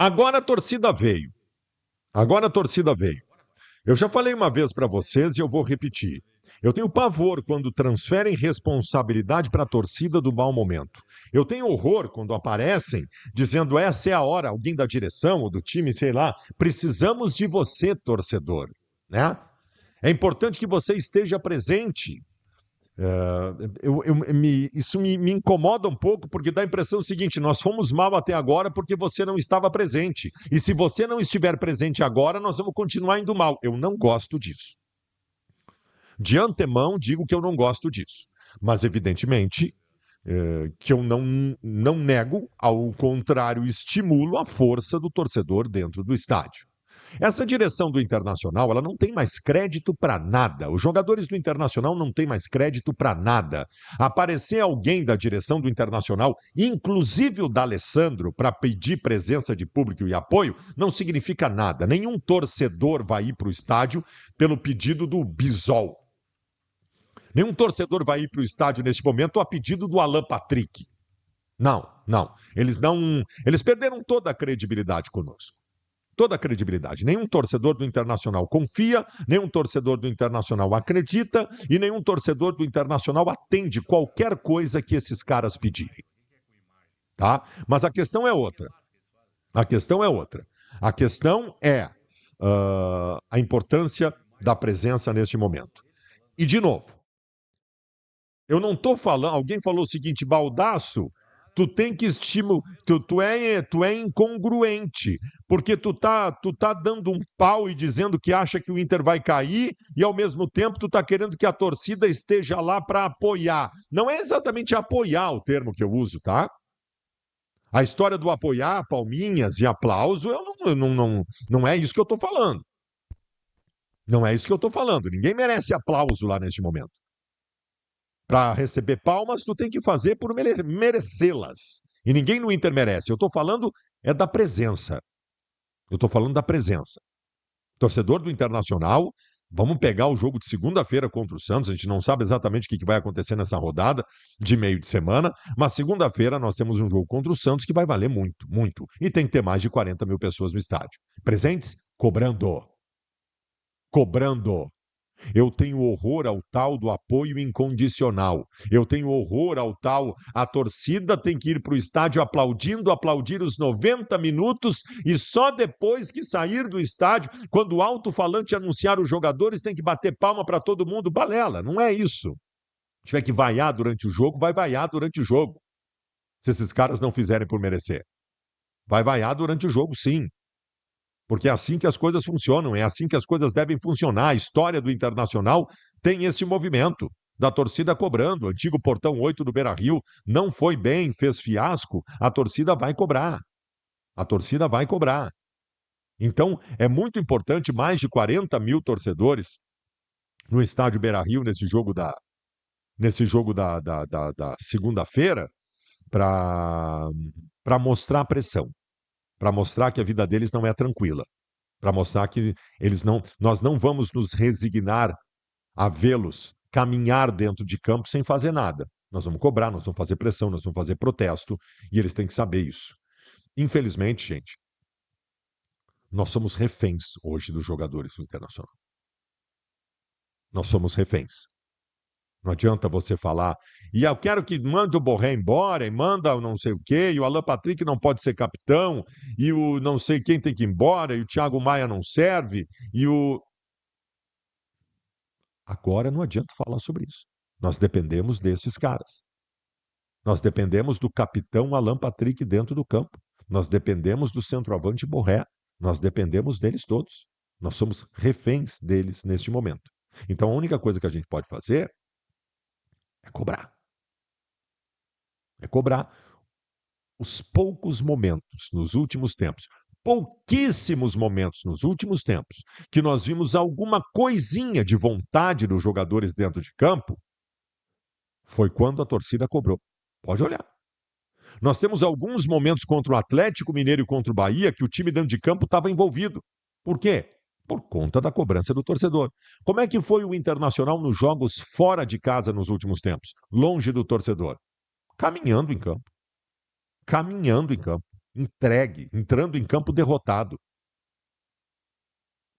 Agora a torcida veio. Agora a torcida veio. Eu já falei uma vez para vocês e eu vou repetir. Eu tenho pavor quando transferem responsabilidade para a torcida do mau momento. Eu tenho horror quando aparecem dizendo essa é a hora, alguém da direção ou do time, sei lá, precisamos de você, torcedor, né? É importante que você esteja presente. Isso me incomoda um pouco, porque dá a impressão seguinte: nós fomos mal até agora porque você não estava presente. E se você não estiver presente agora, nós vamos continuar indo mal. Eu não gosto disso. De antemão, digo que eu não gosto disso. Mas, evidentemente, que eu não nego, ao contrário, estimulo a força do torcedor dentro do estádio. Essa direção do Internacional, ela não tem mais crédito para nada. Os jogadores do Internacional não têm mais crédito para nada. Aparecer alguém da direção do Internacional, inclusive o D'Alessandro, para pedir presença de público e apoio, não significa nada. Nenhum torcedor vai ir para o estádio pelo pedido do Bisol. Nenhum torcedor vai ir para o estádio neste momento a pedido do Alan Patrick. Não. Eles perderam toda a credibilidade conosco. Toda a credibilidade. Nenhum torcedor do Internacional confia, nenhum torcedor do Internacional acredita e nenhum torcedor do Internacional atende qualquer coisa que esses caras pedirem. Tá? Mas a questão é outra. A questão é a importância da presença neste momento. E, de novo, eu não estou falando... Alguém falou o seguinte: Baldasso, tu tem que estimular... Tu é incongruente, porque tu tá dando um pau e dizendo que acha que o Inter vai cair e, ao mesmo tempo, tu tá querendo que a torcida esteja lá para apoiar. Não é exatamente apoiar o termo que eu uso, tá? A história do apoiar, palminhas e aplauso, não é isso que eu estou falando. Não é isso que eu estou falando. Ninguém merece aplauso lá neste momento. Para receber palmas, tu tem que fazer por merecê-las. E ninguém no Inter merece. Eu estou falando da presença. Eu estou falando da presença. Torcedor do Internacional, vamos pegar o jogo de segunda-feira contra o Santos. A gente não sabe exatamente o que vai acontecer nessa rodada de meio de semana, mas segunda-feira nós temos um jogo contra o Santos que vai valer muito, muito. E tem que ter mais de 40 mil pessoas no estádio. Presentes? Cobrando. Cobrando. Eu tenho horror ao tal do apoio incondicional. Eu tenho horror ao tal... A torcida tem que ir para o estádio aplaudir os 90 minutos e só depois que sair do estádio, quando o alto-falante anunciar os jogadores, tem que bater palma para todo mundo. Balela, não é isso. Se tiver que vaiar durante o jogo, vai vaiar durante o jogo. Se esses caras não fizerem por merecer. Vai vaiar durante o jogo, sim. Porque é assim que as coisas funcionam, é assim que as coisas devem funcionar. A história do Internacional tem esse movimento da torcida cobrando. O antigo Portão 8 do Beira-Rio não foi bem, fez fiasco, a torcida vai cobrar. A torcida vai cobrar. Então, é muito importante, mais de 40 mil torcedores no estádio Beira-Rio nesse jogo da segunda-feira para mostrar a pressão. Para mostrar que a vida deles não é tranquila, para mostrar que nós não vamos nos resignar a vê-los caminhar dentro de campo sem fazer nada. Nós vamos cobrar, nós vamos fazer pressão, nós vamos fazer protesto, e eles têm que saber isso. Infelizmente, gente, nós somos reféns hoje dos jogadores do Internacional. Nós somos reféns. Não adianta você falar, e eu quero que mande o Borré embora, e manda o não sei o quê, e o Alan Patrick não pode ser capitão, e o não sei quem tem que ir embora, e o Thiago Maia não serve, e o... Agora não adianta falar sobre isso. Nós dependemos desses caras. Nós dependemos do capitão Alan Patrick dentro do campo. Nós dependemos do centroavante Borré. Nós dependemos deles todos. Nós somos reféns deles neste momento. Então a única coisa que a gente pode fazer é cobrar. É cobrar os poucos momentos nos últimos tempos, pouquíssimos momentos nos últimos tempos, que nós vimos alguma coisinha de vontade dos jogadores dentro de campo, foi quando a torcida cobrou. Pode olhar. Nós temos alguns momentos contra o Atlético Mineiro e contra o Bahia que o time dentro de campo estava envolvido. Por quê? Por conta da cobrança do torcedor. Como é que foi o Internacional nos jogos fora de casa nos últimos tempos? Longe do torcedor. Caminhando em campo. Caminhando em campo. entregue, entrando em campo derrotado.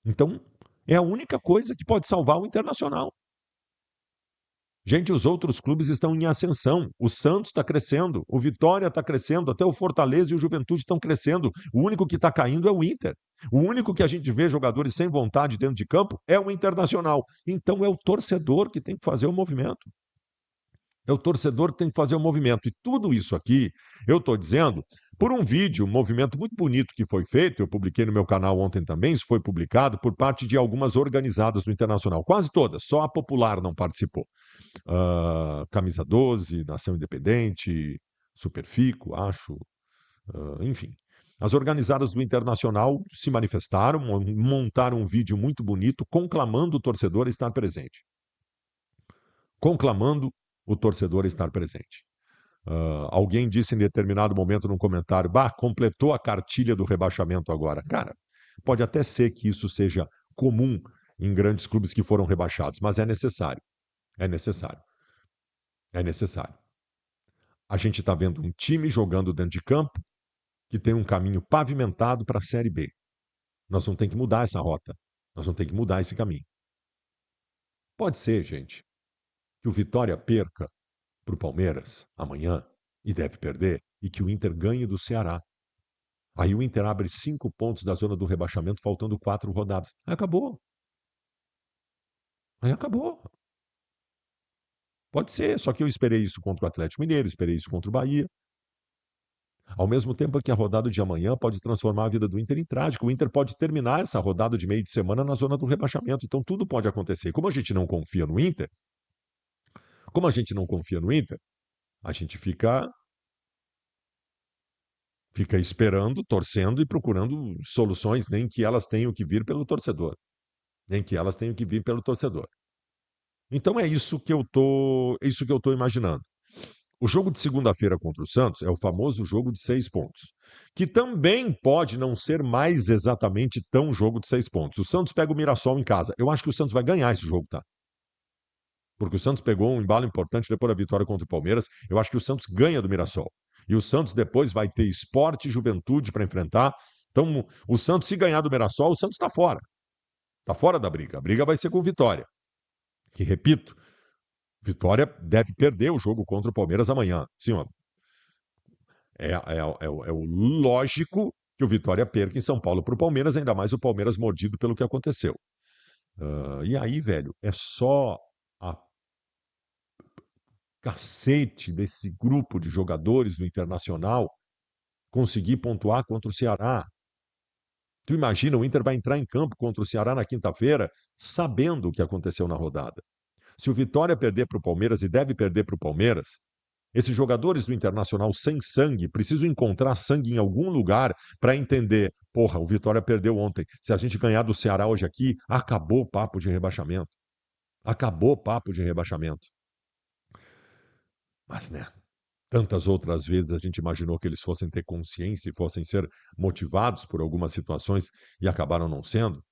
Então, é a única coisa que pode salvar o Internacional. Gente, os outros clubes estão em ascensão. O Santos está crescendo, o Vitória está crescendo, até o Fortaleza e o Juventude estão crescendo. O único que está caindo é o Inter. O único que a gente vê jogadores sem vontade dentro de campo é o Internacional. Então é o torcedor que tem que fazer o movimento. É o torcedor que tem que fazer o movimento. E tudo isso aqui, eu estou dizendo, por um vídeo, um movimento muito bonito que foi feito, eu publiquei no meu canal ontem também, isso foi publicado por parte de algumas organizadas do Internacional, quase todas, só a Popular não participou. Camisa 12, Nação Independente, Superfico, acho, enfim. As organizadas do Internacional se manifestaram, montaram um vídeo muito bonito, conclamando o torcedor a estar presente. Conclamando o torcedor a estar presente. Alguém disse em determinado momento num comentário, completou a cartilha do rebaixamento agora. Cara, pode até ser que isso seja comum em grandes clubes que foram rebaixados, mas é necessário. É necessário. É necessário. A gente está vendo um time jogando dentro de campo que tem um caminho pavimentado para a Série B. Nós vamos ter que mudar essa rota. Nós vamos ter que mudar esse caminho. Pode ser, gente, que o Vitória perca para o Palmeiras amanhã, e deve perder, e que o Inter ganhe do Ceará. Aí o Inter abre 5 pontos da zona do rebaixamento, faltando 4 rodadas. Aí acabou. Aí acabou. Pode ser, só que eu esperei isso contra o Atlético Mineiro, esperei isso contra o Bahia. Ao mesmo tempo que a rodada de amanhã pode transformar a vida do Inter em trágico. O Inter pode terminar essa rodada de meio de semana na zona do rebaixamento. Então tudo pode acontecer. Como a gente não confia no Inter, a gente fica esperando, torcendo e procurando soluções, nem que elas tenham que vir pelo torcedor. Nem que elas tenham que vir pelo torcedor. Então é isso que eu tô imaginando. O jogo de segunda-feira contra o Santos é o famoso jogo de 6 pontos, que também pode não ser mais exatamente tão jogo de 6 pontos. O Santos pega o Mirassol em casa. Eu acho que o Santos vai ganhar esse jogo, tá? Porque o Santos pegou um embalo importante depois da vitória contra o Palmeiras. Eu acho que o Santos ganha do Mirassol. E o Santos depois vai ter Sport e Juventude para enfrentar. Então, o Santos, se ganhar do Mirassol, o Santos está fora. Está fora da briga. A briga vai ser com o Vitória. Que, repito, Vitória deve perder o jogo contra o Palmeiras amanhã. Sim, ó, é o lógico que o Vitória perca em São Paulo para o Palmeiras, ainda mais o Palmeiras mordido pelo que aconteceu. E aí, velho, é só a cacete desse grupo de jogadores do Internacional conseguir pontuar contra o Ceará. Tu imagina, o Inter vai entrar em campo contra o Ceará na quinta-feira, sabendo o que aconteceu na rodada. Se o Vitória perder para o Palmeiras, e deve perder para o Palmeiras, esses jogadores do Internacional sem sangue precisam encontrar sangue em algum lugar para entender. Porra, o Vitória perdeu ontem. Se a gente ganhar do Ceará hoje aqui, acabou o papo de rebaixamento. Acabou o papo de rebaixamento. Mas, né? Tantas outras vezes a gente imaginou que eles fossem ter consciência e fossem ser motivados por algumas situações e acabaram não sendo.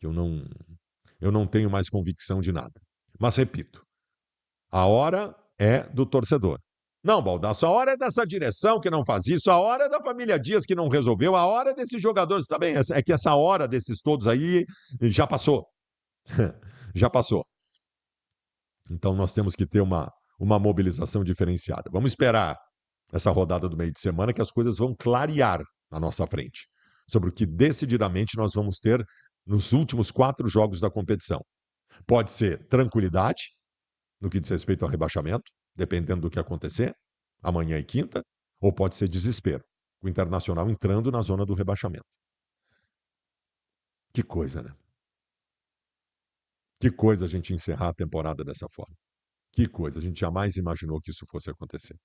Eu não tenho mais convicção de nada. Mas repito, a hora é do torcedor. Não, Baldasso, a hora é dessa direção que não faz isso, a hora é da família Dias que não resolveu, a hora é desses jogadores também. É que essa hora desses todos aí já passou. Já passou. Então nós temos que ter uma mobilização diferenciada. Vamos esperar essa rodada do meio de semana que as coisas vão clarear na nossa frente sobre o que decididamente nós vamos ter nos últimos 4 jogos da competição. Pode ser tranquilidade, no que diz respeito ao rebaixamento, dependendo do que acontecer, amanhã e quinta, ou pode ser desespero, o Internacional entrando na zona do rebaixamento. Que coisa, né? Que coisa a gente encerrar a temporada dessa forma. Que coisa, a gente jamais imaginou que isso fosse acontecer.